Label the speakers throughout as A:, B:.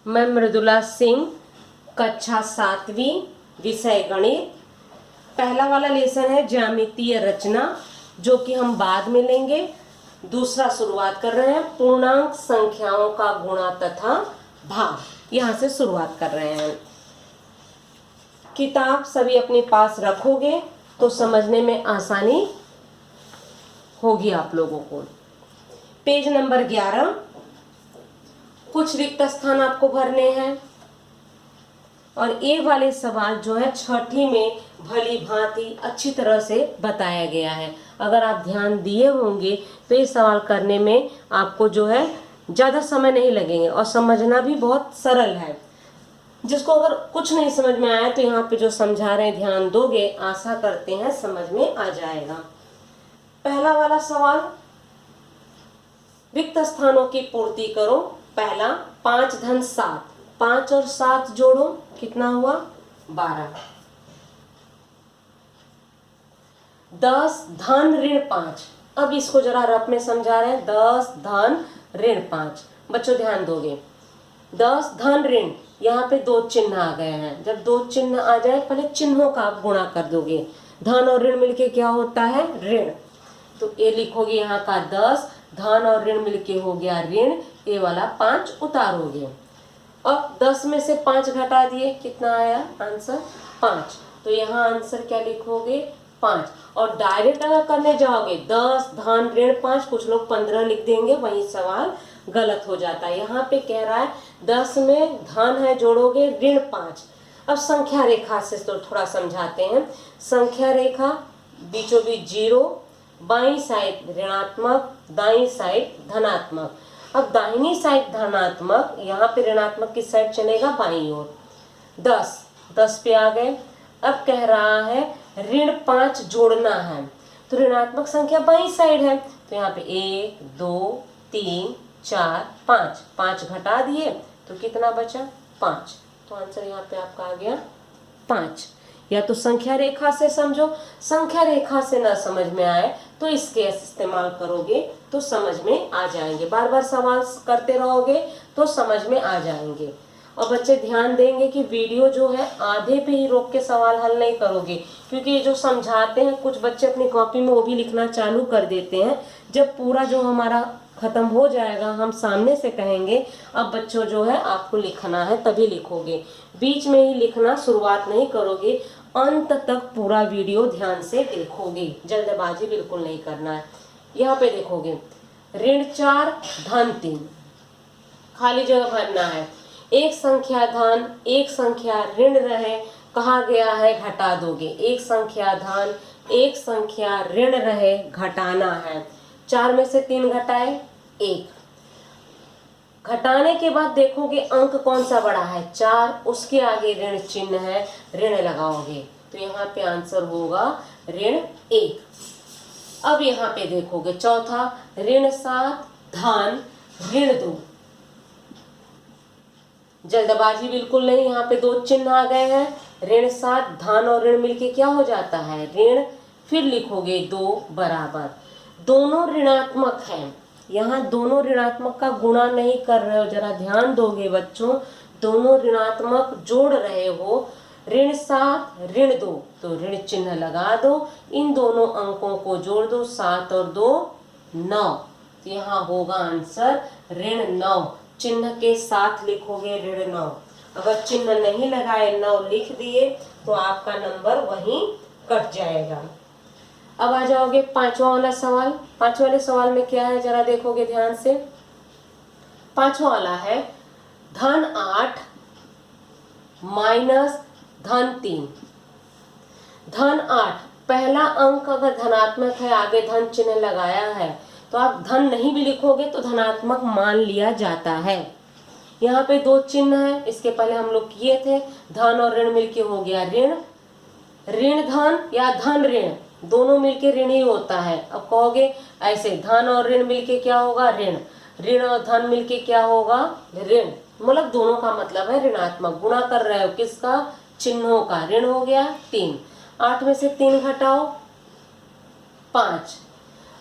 A: मैं मृदुला सिंह, कक्षा 7वीं, विषय गणित। पहला वाला लेसन है ज्यामितीय रचना, जो कि हम बाद में लेंगे। दूसरा शुरुआत कर रहे हैं पूर्णांक संख्याओं का गुणा तथा भाग। यहाँ से शुरुआत कर रहे हैं। किताब सभी अपने पास रखोगे तो समझने में आसानी होगी आप लोगों को। Page number 11। कुछ रिक्त स्थान आपको भरने हैं और ये वाले सवाल जो है छठी में भली भांति अच्छी तरह से बताया गया है। अगर आप ध्यान दिए होंगे तो ये सवाल करने में आपको जो है ज़्यादा समय नहीं लगेंगे और समझना भी बहुत सरल है। जिसको अगर कुछ नहीं समझ में आया तो यहाँ पे जो समझा रहे हैं ध्यान दोगे, आशा करते हैं समझ में आ जाएगा। पहला वाला सवाल, रिक्त स्थानों की पूर्ति करो। पहला 5 धन 7, 5 और 7 जोड़ो, कितना हुआ 12। 10 धन ऋण 5, अब इसको जरा रफ में समझा रहे हैं। 10 धन ऋण 5, बच्चों ध्यान दोगे। 10 धन ऋण, यहाँ पे 2 चिन्ह आ गए हैं। जब 2 चिन्ह आ जाए पहले चिन्हों का आप गुणा कर दोगे। धन और ऋण मिलके क्या होता है ऋण, तो ये लिखोगे यहाँ का 10, धन और ऋण मिलके हो गया ऋण, ये वाला 5 उतारोगे। अब 10 में से 5 घटा दिए, कितना आया आंसर 5। तो यहाँ आंसर क्या लिखोगे 5। और डायरेक्ट अगर करने जाओगे 10 धन ऋण 5, कुछ लोग 15 लिख देंगे, वही सवाल गलत हो जाता है। यहाँ पे कह रहा है 10 में धन है जोड़ोगे ऋण 5। अब संख्या रेखा से तो थोड़ा समझाते हैं। संख्या रेखा बीचों बीच 0, बाईं साइड ऋणात्मक, दाईं साइड धनात्मक। अब दाहिनी साइड धनात्मक, यहाँ पे ऋणात्मक की साइड चलेगा बाईं ओर। 10 पे आ गए। अब कह रहा है ऋण 5 जोड़ना है, तो ऋणात्मक संख्या बाईं साइड है, तो यहाँ पे 1 2 3 4 5, 5 घटा दिए तो कितना बचा 5। तो आंसर यहाँ पे आपका आ गया 5। या तो संख्या रेखा से समझो, संख्या रेखा से ना समझ में आए तो इसके इस्तेमाल करोगे तो समझ में आ जाएंगे। बार बार सवाल करते रहोगे तो समझ में आ जाएंगे। और बच्चे ध्यान देंगे कि वीडियो जो है आधे पे ही रोक के सवाल हल नहीं करोगे, क्योंकि ये जो समझाते हैं कुछ बच्चे अपनी कॉपी में वो भी लिखना चालू कर देते हैं। जब पूरा जो हमारा खत्म हो जाएगा हम सामने से कहेंगे अब बच्चों जो है आपको लिखना है, तभी लिखोगे। बीच में ही लिखना शुरुआत नहीं करोगे, अंत तक पूरा वीडियो ध्यान से देखोगे, जल्दबाजी बिल्कुल नहीं करना है। यहाँ पे देखोगे ऋण 4 धन 3, खाली जगह भरना है। एक संख्या धन एक संख्या ऋण रहे, कहा गया है घटा दोगे। एक संख्या धन एक संख्या ऋण रहे, घटाना है। 4 में से 3 घटाए 1। घटाने के बाद देखोगे अंक कौन सा बड़ा है 4, उसके आगे ऋण चिन्ह है, ऋण लगाओगे तो यहाँ पे आंसर होगा ऋण 1। अब यहाँ पे देखोगे चौथा ऋण 7 धन ऋण 2, जल्दबाजी बिल्कुल नहीं, यहाँ पे 2 चिन्ह आ गए हैं। ऋण 7 धन और ऋण मिलके क्या हो जाता है ऋण, फिर लिखोगे 2 बराबर, दोनों ऋणात्मक हैं। यहाँ दोनों ऋणात्मक का गुणा नहीं कर रहे हो, जरा ध्यान दोगे बच्चों, दोनों ऋणात्मक जोड़ रहे हो। ऋण 7 ऋण 2, तो ऋण चिन्ह लगा दो, इन दोनों अंकों को जोड़ दो, 7 और 2 9, तो यहाँ होगा आंसर ऋण 9। चिन्ह के साथ लिखोगे ऋण 9। अगर चिन्ह नहीं लगाए 9 लिख दिए तो आपका नंबर वहीं कट जाएगा। अब आ जाओगे 5वां वाला सवाल। 5वें वाले सवाल में क्या है जरा देखोगे ध्यान से। 5वां वाला है धन 8 माइनस धन 3। धन 8, पहला अंक अगर धनात्मक है, आगे धन चिन्ह लगाया है, तो आप धन नहीं भी लिखोगे तो धनात्मक मान लिया जाता है। यहाँ पे 2 चिन्ह है, इसके पहले हम लोग किए थे। धन और ऋण मिलके हो गया ऋण, ऋण धन या धन ऋण, दोनों मिलके ऋण ही होता है। अब कहोगे ऐसे धन और ऋण मिलके क्या होगा ऋण, ऋण और धन मिलके क्या होगा ऋण, मतलब दोनों का मतलब है ऋणात्मक। गुणा कर रहे हो किसका, चिन्हों का। ऋण हो गया 3, 8 में से 3 घटाओ 5।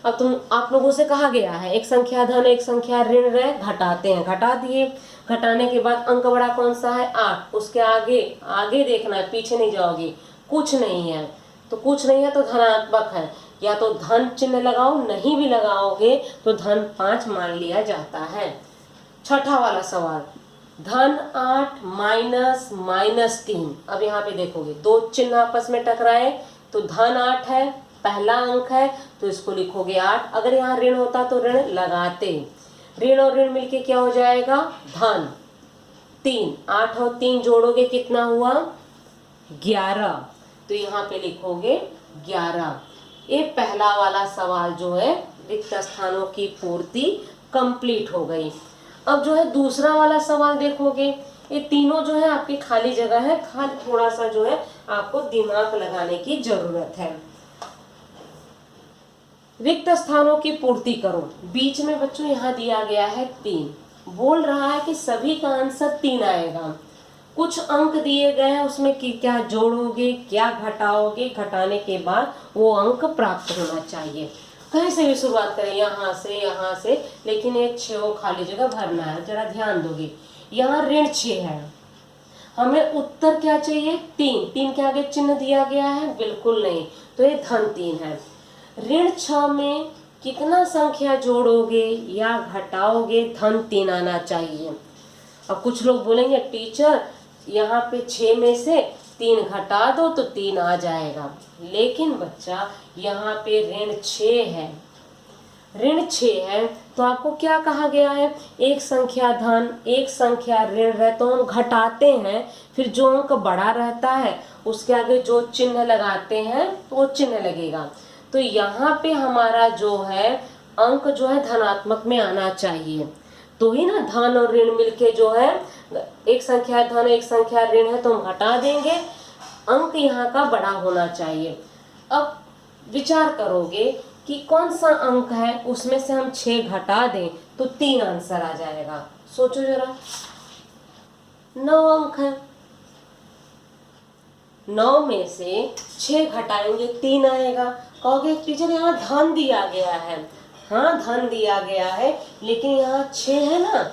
A: अब आप लोगों से कहा गया है एक संख्या धन एक संख्या ऋण रहे, घटाते हैं, घटा दिए। घटाने के बाद अंक बड़ा कौन सा है 8, उसके आगे आगे देखना है, पीछे नहीं जाओगे। कुछ नहीं है, तो कुछ नहीं है तो धनात्मक है, या तो धन चिन्ह लगाओ, नहीं भी लगाओगे तो धन 5 मान लिया जाता है। छठा वाला सवाल, धन 8 माइनस -3। अब यहाँ पे देखोगे दो चिन्ह आपस में टकराए तो धन 8 है, पहला अंक है तो इसको लिखोगे 8। अगर यहाँ ऋण होता तो ऋण लगाते, ऋण और ऋण मिलके क्या हो जाएगा धन 3। 8 और 3 जोड़ोगे कितना हुआ 11, तो यहाँ पे लिखोगे 11। ये पहला वाला सवाल जो है रिक्त स्थानों की पूर्ति कंप्लीट हो गई। अब जो है दूसरा वाला सवाल देखोगे, ये तीनों जो है आपकी खाली जगह है, खाली थोड़ा सा जो है आपको दिमाग लगाने की जरूरत है। रिक्त स्थानों की पूर्ति करो। बीच में बच्चों यहाँ दिया गया है 3, बोल रहा है कि सभी का आंसर 3 आएगा। कुछ अंक दिए गए हैं उसमें कि क्या जोड़ोगे क्या घटाओगे, घटाने के बाद वो अंक प्राप्त होना चाहिए। कहीं से भी शुरुआत करें, यहाँ से, लेकिन ये 6 खाली जगह भरना है। जरा ध्यान दोगे, यहाँ ऋण 6 है, हमें उत्तर क्या चाहिए 3। 3 के आगे चिन्ह दिया गया है बिल्कुल नहीं, तो ये धन 3 है। ऋण 6 में कितना संख्या जोड़ोगे या घटाओगे, धन 3 आना चाहिए। अब कुछ लोग बोलेंगे टीचर यहाँ पे 6 में से 3 घटा दो तो 3 आ जाएगा, लेकिन बच्चा यहाँ पे ऋण 6 है, ऋण 6 है तो आपको क्या कहा गया है, एक संख्या धन एक संख्या ऋण रहे तो हम घटाते हैं, फिर जो अंक बड़ा रहता है उसके आगे जो चिन्ह लगाते हैं वो चिन्ह लगेगा। तो यहाँ पे हमारा जो है अंक जो है धनात्मक में आना चाहिए, तो ही ना धन और ऋण मिलके जो है एक संख्या धन एक संख्या ऋण है तो हम घटा देंगे, अंक यहाँ का बड़ा होना चाहिए। अब विचार करोगे कि कौन सा अंक है उसमें से हम 6 घटा दें तो 3 आंसर आ जाएगा। सोचो जरा, 9 अंक है, 9 में से 6 घटाएंगे 3 आएगा। कहोगे टीचर यहाँ धन दिया गया है, हाँ धन दिया गया है, लेकिन यहाँ 6 है ना,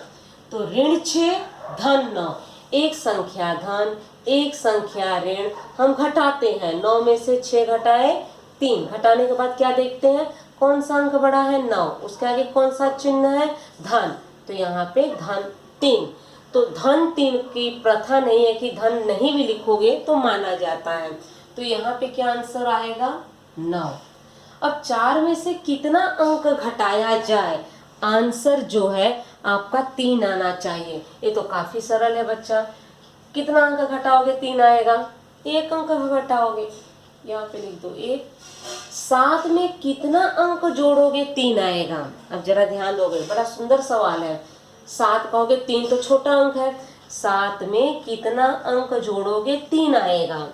A: तो ऋण 6 धन 9, एक संख्या धन एक संख्या ऋण, हम घटाते हैं। 9 में से 6 घटाए 3, घटाने के बाद क्या देखते हैं कौन सा अंक बड़ा है 9, उसके आगे कौन सा चिन्ह है धन, तो यहाँ पे धन 3। तो धन 3 की प्रथा नहीं है कि धन नहीं भी लिखोगे तो माना जाता है, तो यहाँ पे क्या आंसर आएगा 9। अब 4 में से कितना अंक घटाया जाए, आंसर जो है आपका 3 आना चाहिए। ये तो काफी सरल है बच्चा, कितना अंक घटाओगे 3 आएगा, एक अंक घटाओगे, यहाँ पे लिख दो 1। 7 में कितना अंक जोड़ोगे 3 आएगा। अब जरा ध्यान दोगे, बड़ा सुंदर सवाल है। 7 कहोगे 3 तो छोटा अंक है, 7 में कितना अंक जोड़ोगे 3 आएगा।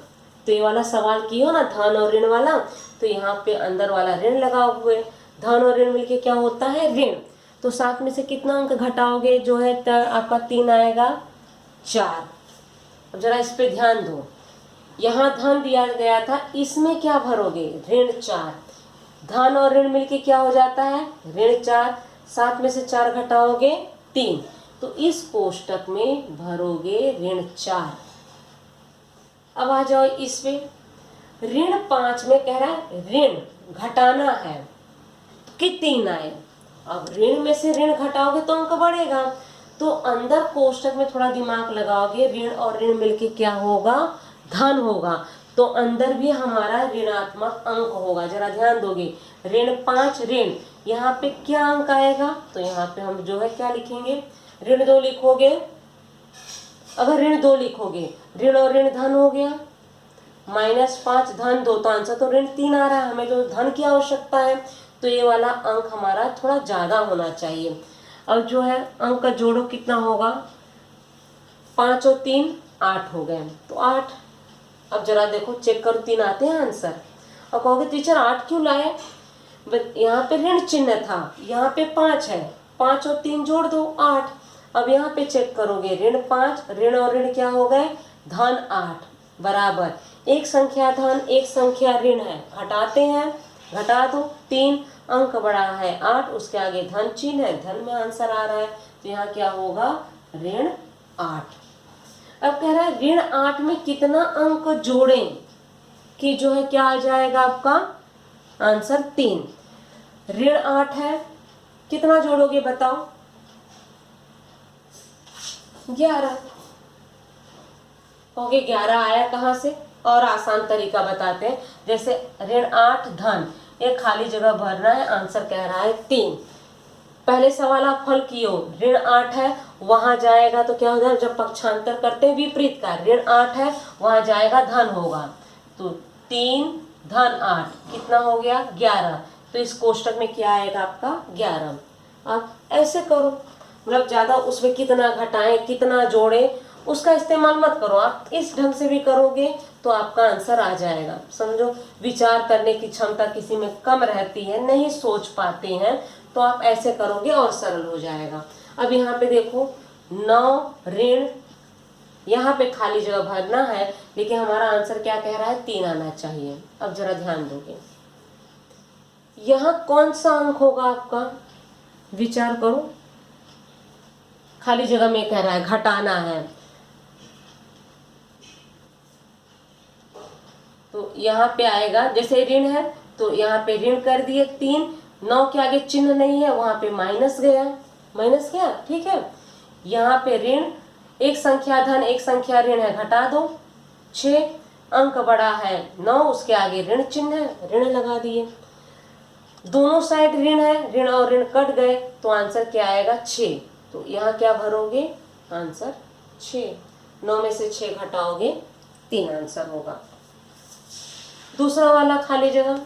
A: तो ये वाला सवाल किया ना धन और ऋण वाला, तो यहाँ पे अंदर वाला ऋण लगा हुए, धन और ऋण मिलके क्या होता है ऋण। तो 7 में से कितना अंक घटाओगे जो है आपका 3 आएगा 4। अब जरा इस पे ध्यान दो, यहाँ धन दिया गया था, इसमें क्या भरोगे ऋण 4, धन और ऋण मिलके क्या हो जाता है ऋण 4। 7 में से 4 घटाओगे 3, तो इस कोष्टक में भरोगे ऋण 4। अब आ जाओ इस पे, ऋण 5 में कह रहा है ऋण घटाना है कि 3 आए। अब ऋण में से ऋण घटाओगे तो अंक बढ़ेगा, तो अंदर कोष्टक में थोड़ा दिमाग लगाओगे, ऋण और ऋण मिलके क्या होगा धन होगा, तो अंदर भी हमारा ऋणात्मक अंक होगा। जरा ध्यान दोगे, ऋण 5 ऋण, यहाँ पे क्या अंक आएगा, तो यहाँ पे हम जो है क्या लिखेंगे ऋण 2 लिखोगे। अगर ऋण 2 लिखोगे, ऋण और ऋण धन हो गया, -5 धन 2, तो आंसर तो ऋण 3 आ रहा है, हमें तो धन की आवश्यकता है, तो ये वाला अंक हमारा थोड़ा ज्यादा होना चाहिए। अब जो है अंक का जोड़ो कितना होगा, 5 और 3 8 हो गए, तो 8। अब जरा देखो चेक करो 3 आते हैं आंसर। और कहोगे टीचर 8 क्यों लाए, यहाँ पे ऋण चिन्ह था, यहाँ पे 5 है, 5 और 3 जोड़ दो 8। अब यहाँ पे चेक करोगे ऋण 5 ऋण और ऋण क्या हो गए धन 8 बराबर एक संख्या धन एक संख्या ऋण है, घटाते हैं घटा दो 3, अंक बड़ा है 8, उसके आगे धन चिन्ह है, धन में आंसर आ रहा है, तो यहाँ क्या होगा ऋण 8। अब कह रहा है ऋण 8 में कितना अंक जोड़ें कि जो है क्या आ जाएगा आपका आंसर 3। ऋण 8 है, कितना जोड़ोगे बताओ 11। ओके 11 आया कहाँ से? और आसान तरीका बताते हैं, जैसे ऋण 8 धन, एक खाली जगह भरना है, आंसर कह रहा है 3। पहले सवाल आप हल कियो, ऋण 8 है वहां जाएगा तो क्या होगा, जब पक्षांतर करते हैं विपरीत का, ऋण 8 है वहां जाएगा धन होगा, तो 3 धन 8 कितना हो गया 11, तो इस कोष्टक में क्या आएगा आपका 11। आप ऐसे करो, मतलब ज्यादा उसमें कितना घटाएं कितना जोड़े उसका इस्तेमाल मत करो, आप इस ढंग से भी करोगे तो आपका आंसर आ जाएगा। समझो विचार करने की क्षमता किसी में कम रहती है, नहीं सोच पाते हैं, तो आप ऐसे करोगे और सरल हो जाएगा। अब यहाँ पे देखो 9 ऋण, यहाँ पे खाली जगह भरना है, लेकिन हमारा आंसर क्या कह रहा है 3 आना चाहिए। अब जरा ध्यान दोगे यहाँ कौन सा अंक होगा आपका, विचार करो। खाली जगह में कह रहा है घटाना है, तो यहाँ पे आएगा, जैसे ऋण है तो यहाँ पे ऋण कर दिए 3, 9 के आगे चिन्ह नहीं है वहां पे माइनस गया, माइनस गया, ठीक है। यहाँ पे ऋण, एक संख्या धन एक संख्या ऋण है, घटा दो 6, अंक बड़ा है 9, उसके आगे ऋण चिन्ह है, ऋण लगा दिए। दोनों साइड ऋण है, ऋण और ऋण कट गए, तो आंसर क्या आएगा 6। तो यहाँ क्या भरोगे आंसर 6, 9 में से 6 घटाओगे 3 आंसर होगा। दूसरा वाला खाली जगह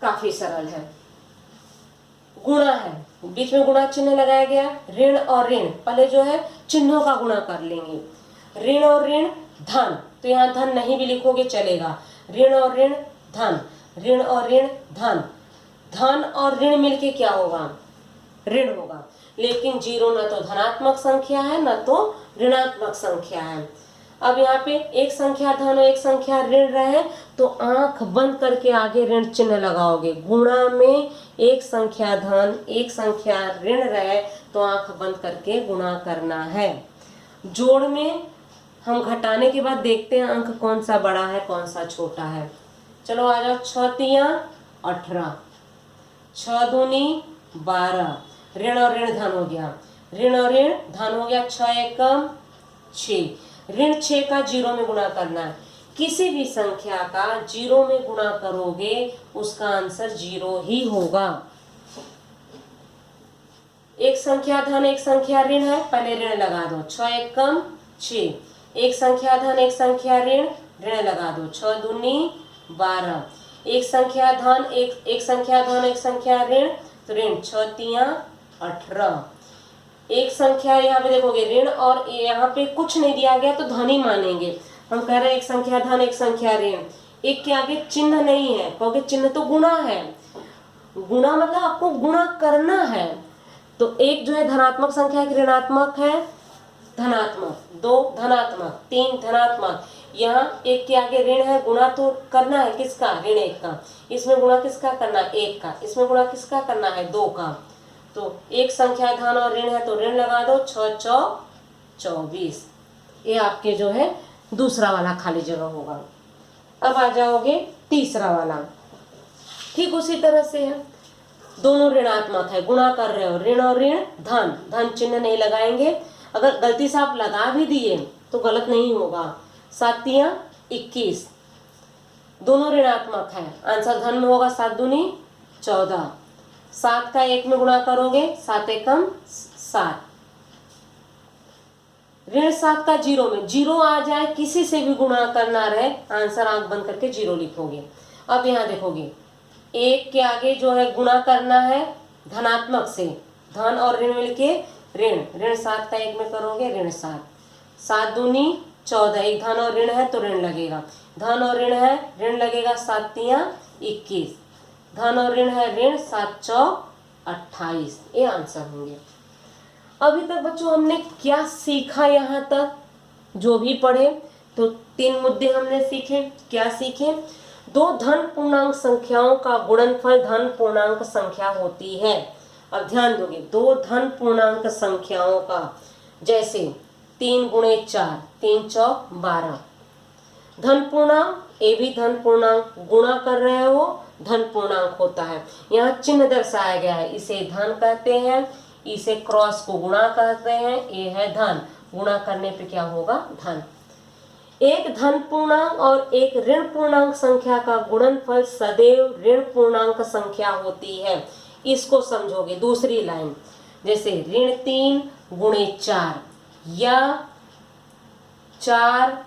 A: काफी सरल है, गुणा है, बीच में गुणा चिन्ह लगाया गया, ऋण और ऋण, पहले जो है चिन्हों का गुणा कर लेंगे, ऋण और ऋण धन, तो यहाँ धन नहीं भी लिखोगे चलेगा, ऋण और ऋण धन, ऋण और ऋण धन, धन और ऋण मिलके क्या होगा ऋण होगा, लेकिन जीरो न तो धनात्मक संख्या है न तो ऋणात्मक संख्या है। अब यहाँ पे एक संख्या धन और एक संख्या ऋण रहे तो आंख बंद करके आगे ऋण चिन्ह लगाओगे, गुणा में एक संख्या धन एक संख्या ऋण रहे तो आंख बंद करके गुणा करना है। जोड़ में हम घटाने के बाद देखते हैं अंक कौन सा बड़ा है कौन सा छोटा है। चलो आ जाओ, 6 तिया 18, 6 दूनी 12, ऋण और ऋण धन हो गया, ऋण और ऋण धन हो गया, 6 एकम 6, ऋण 6 का जीरो में गुणा करना है। किसी भी संख्या का जीरो में गुणा करोगे उसका आंसर जीरो ही होगा। एक संख्या धन एक संख्या ऋण है, पहले ऋण लगा दो, 6 एकम 6, एक संख्या धन एक संख्या ऋण, ऋण लगा दो, 6 दूनी 12, एक संख्या धन एक संख्या धन एक संख्या ऋण, तो ऋण 6 तिया 18, एक संख्या यहाँ पे देखोगे ऋण और यहाँ पे कुछ नहीं दिया गया तो धन ही मानेंगे। हम कह रहे हैं एक संख्या धन एक संख्या ऋण, एक के आगे चिन्ह नहीं है, क्योंकि चिन्ह तो गुणा है, गुणा मतलब आपको गुणा करना है, तो एक जो है धनात्मक संख्या एक ऋणात्मक है, धनात्मक 2 धनात्मक 3 धनात्मक, यहाँ एक के आगे ऋण है, गुणा तो करना है किसका ऋण 1 का, इसमें गुणा किसका करना है 1 का, इसमें गुणा किसका करना है 2 का, तो एक संख्या धन और ऋण है तो ऋण लगा दो, 6 चौ 24, ये आपके जो है दूसरा वाला खाली जगह होगा। अब आ जाओगे तीसरा वाला, ठीक उसी तरह से है, दोनों ऋणात्मक है, गुणा कर रहे हो, ऋण और ऋण धन, धन चिन्ह नहीं लगाएंगे, अगर गलती से आप लगा भी दिए तो गलत नहीं होगा, 7 तिया 21, दोनों ऋणात्मक है, आंसर धन में होगा, 7 दूनी 14, 7 का 1 में गुणा करोगे 7 एकम 7, ऋण 7 का जीरो में, जीरो आ जाए किसी से भी गुणा करना रहे आंसर आंख बंद करके जीरो लिखोगे। अब यहाँ देखोगे एक के आगे जो है गुणा करना है धनात्मक से, धन और ऋण मिलके ऋण, ऋण 7 का 1 में करोगे ऋण 7, 7 दूनी 14, एक धन और ऋण है तो ऋण लगेगा, धन और ऋण है ऋण लगेगा, 7 तिया 21, धन और ऋण है ऋण, 7 चौ 28, ये आंसर होंगे। अभी तक बच्चों हमने क्या सीखा, यहाँ तक जो भी पढ़े तो 3 मुद्दे हमने सीखे। क्या सीखे, दो धन पूर्णांक संख्याओं का गुणनफल धन पूर्णांक संख्या होती है। अब ध्यान दोगे, दो धन पूर्णांक संख्याओं का, जैसे 3 गुणे 4, 3 चौक 12। धन पूर्णांक, ये भी धन पूर्णांक, गुणा कर रहे हो धन पूर्णांक होता है। यहाँ चिन्ह दर्शाया गया है, इसे धन कहते हैं, इसे क्रॉस को गुणा कहते हैं, ये है धन। गुणा करने पे क्या होगा? धन। एक धन पूर्णांक और एक ऋण पूर्णांक संख्या का गुणनफल सदैव ऋण पूर्णांक संख्या होती है। इसको समझोगे। दूसरी लाइन, जैसे ऋण 3 गुणे 4 या 4,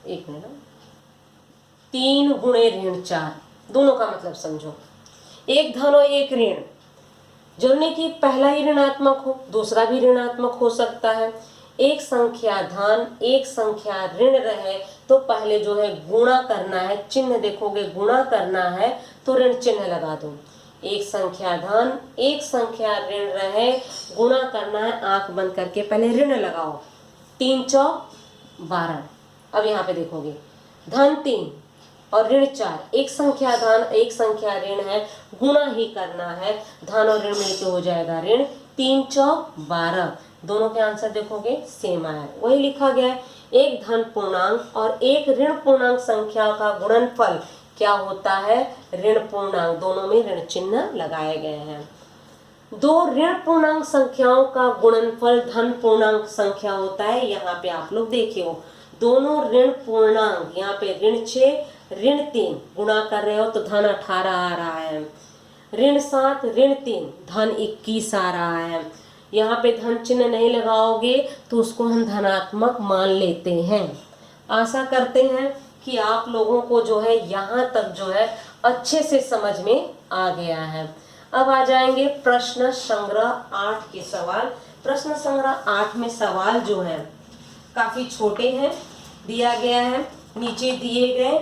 A: एक मिनट, 3 गुणे ऋण 4, दोनों का मतलब समझो। एक धन और एक ऋण, जरूरी नहीं कि पहला ही ऋणात्मक हो, दूसरा भी ऋणात्मक हो सकता है। एक संख्या धन, एक संख्या ऋण रहे तो पहले जो है गुणा करना है, चिन्ह देखोगे गुणा करना है तो ऋण चिन्ह लगा दो। एक संख्या धन, एक संख्या ऋण रहे, गुणा करना है, आंख बंद करके पहले ऋण लगाओ। 3 चौक 12। अब यहाँ पे देखोगे धन 3 और ऋण 4, एक संख्या धन एक संख्या ऋण है, गुणा ही करना है, धन और ऋण मिलके हो जाएगा ऋण। 3 चौक 12, दोनों के आंसर देखोगे सेम आया। वही लिखा गया है, एक धन पूर्णांक और एक ऋण पूर्णांक संख्या का गुणनफल क्या होता है? ऋण पूर्णांक। दोनों में ऋण चिन्ह लगाए गए हैं। दो ऋण पूर्णांक संख्याओं का गुणनफल धन पूर्णांक संख्या होता है। यहाँ पे आप लोग देखिए, दोनों ऋण पूर्णांक, यहाँ पे ऋण 6 ऋण 3 गुणा कर रहे हो तो धन 18 आ रहा है। ऋण 7 ऋण 3 धन 21 आ रहा है। यहाँ पे धन चिन्ह नहीं लगाओगे तो उसको हम धनात्मक मान लेते हैं। आशा करते हैं कि आप लोगों को जो है यहाँ तक जो है अच्छे से समझ में आ गया है। अब आ जाएंगे प्रश्न संग्रह 8 के सवाल। प्रश्न संग्रह 8 में सवाल जो है काफी छोटे हैं, दिया गया है नीचे दिए गए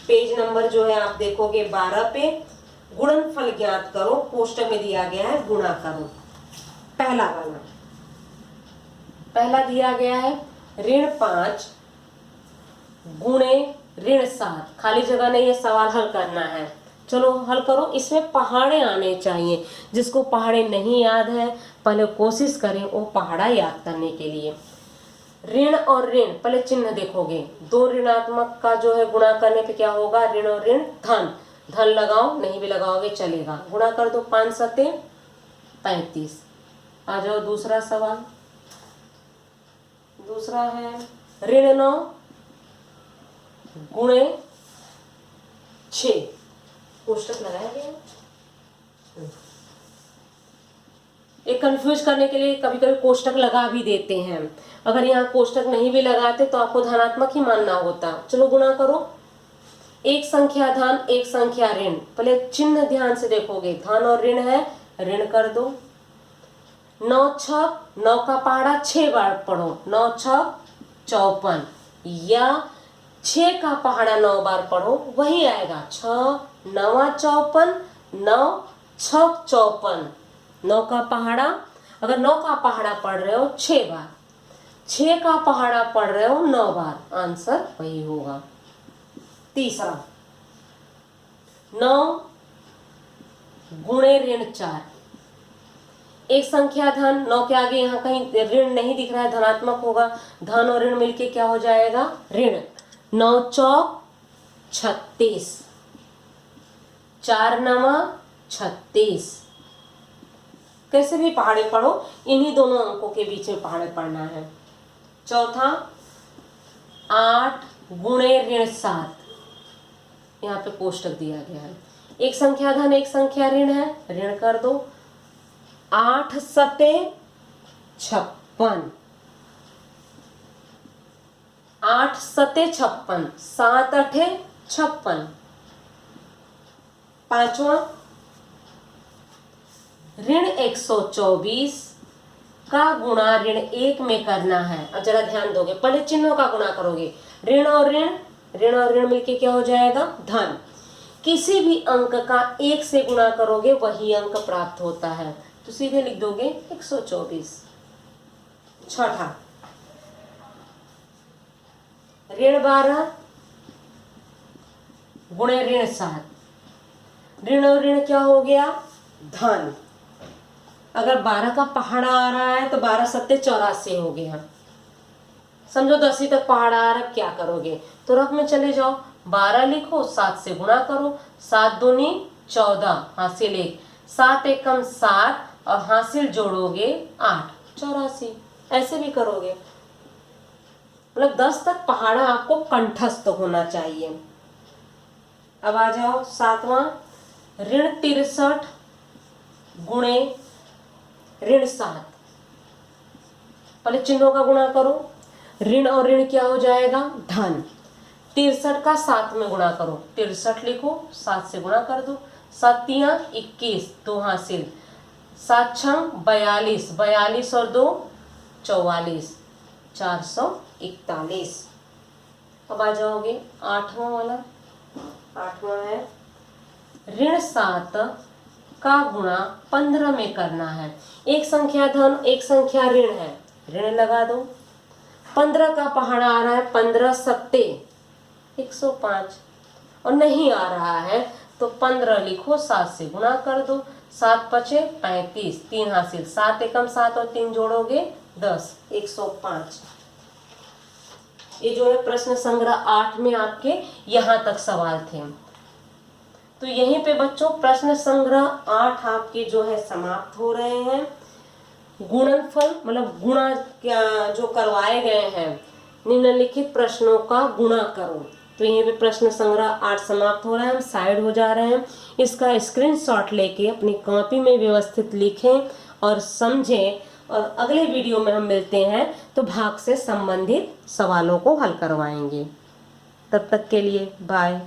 A: पेज नंबर जो है आप देखोगे 12 पे। गुणनफल ज्ञात करो, कोष्टक में दिया गया है गुणा करो। पहला वाला, पहला दिया गया है ऋण 5 गुणे ऋण 7, खाली जगह नहीं है, सवाल हल करना है। चलो हल करो। इसमें पहाड़े आने चाहिए, जिसको पहाड़े नहीं याद है पहले कोशिश करें वो पहाड़ा याद करने के लिए। ऋण और ऋण, पहले चिन्ह देखोगे, दो ऋणात्मक का जो है गुणा करने पे क्या होगा? ऋण और ऋण धन, धन लगाओ, नहीं भी लगाओगे चलेगा। गुणा कर दो, 5 सते 35। आ जाओ दूसरा सवाल। दूसरा है ऋण 9 गुणे 6, कोष्टक लगाया गया। एक कंफ्यूज करने के लिए कभी कभी कोष्टक लगा भी देते हैं। अगर यहाँ कोष्टक नहीं भी लगाते तो आपको धनात्मक ही मानना होता। चलो गुणा करो। एक संख्या धन एक संख्या ऋण, पहले चिन्ह ध्यान से देखोगे, धन और ऋण है, ऋण कर दो। 9 छक, 9 का पहाड़ा 6 बार पढ़ो, 9 छक 54, या 6 का पहाड़ा 9 बार पढ़ो, वही आएगा 6 9 54, 9 छक 54। 9 का पहाड़ा, अगर 9 का पहाड़ा पढ़ रहे हो 6 बार, 6 का पहाड़ा पढ़ रहे हो 9 बार, आंसर वही होगा। तीसरा 9 गुणे ऋण 4, एक संख्या धन, 9 के आगे यहाँ कहीं ऋण नहीं दिख रहा है, धनात्मक होगा, धन और ऋण मिलके क्या हो जाएगा? ऋण। 9 चौक 36, 4 9 36। कैसे भी पहाड़े पढ़ो, इन्हीं दोनों अंकों के बीच में पहाड़े पढ़ना है। चौथा 8 गुणे ऋण 7, यहाँ पे कोष्टक दिया गया है, एक संख्या धन एक संख्या ऋण है, ऋण कर दो। 8 सते 56, 8 सते 56, 7 8 56। पांचवा ऋण 124 का गुणा ऋण 1 में करना है। अब जरा ध्यान दोगे, पहले चिन्हों का गुणा करोगे, ऋण और ऋण मिलके क्या हो जाएगा? धन। किसी भी अंक का 1 से गुणा करोगे वही अंक प्राप्त होता है, तो सीधे लिख दोगे 124। छठा ऋण 12 गुणे ऋण 7। ऋण और ऋण क्या हो गया? धन। अगर 12 का पहाड़ा आ रहा है तो 12 सत्ते 84 हो गया। समझो 10 तक पहाड़ा आ रहा है, क्या करोगे? तो रफ में चले जाओ, 12 लिखो, 7 से गुणा करो, 7 दूनी 14, हासिल 1, 7 एकम 7 और हासिल जोड़ोगे 8, 84। ऐसे भी करोगे, मतलब 10 तक पहाड़ा आपको कंठस्थ होना चाहिए। अब आ जाओ 7वां, ऋण 63 गुणे ऋण 7। पहले चिन्हों का गुणा करो, ऋण और ऋण क्या हो जाएगा? धन। 63 का 7 में गुणा करो, 63 लिखो, 7 से गुणा कर दो, 7 तिया 21, 2 हासिल, 7 छंग 42, 42 और 2 44, 441। अब आ जाओगे 8वां वाला। 8वां है ऋण 7 का गुणा 15 में करना है। एक संख्या धन, एक संख्या ऋण है, ऋण लगा दो। 15 का पहाड़ा आ रहा है, 15 सत्ते 105 और नहीं आ रहा है तो 15 लिखो, 7 से गुणा कर दो, 7 पचे 35, 3 हासिल, 7 एकम 7 और 3 जोड़ोगे 10, 105। ये जो है प्रश्न संग्रह 8 में आपके यहाँ तक सवाल थे। तो यहीं पे बच्चों प्रश्न संग्रह 8 आपके जो है समाप्त हो रहे हैं। गुणनफल मतलब गुणा क्या जो करवाए गए हैं, निम्नलिखित प्रश्नों का गुणा करो। तो यहीं पे प्रश्न संग्रह 8 समाप्त हो रहा है, हम साइड हो जा रहे हैं। इसका स्क्रीनशॉट लेके अपनी कॉपी में व्यवस्थित लिखें और समझें, और अगले वीडियो में हम मिलते हैं तो भाग से संबंधित सवालों को हल करवाएंगे। तब तक के लिए बाय।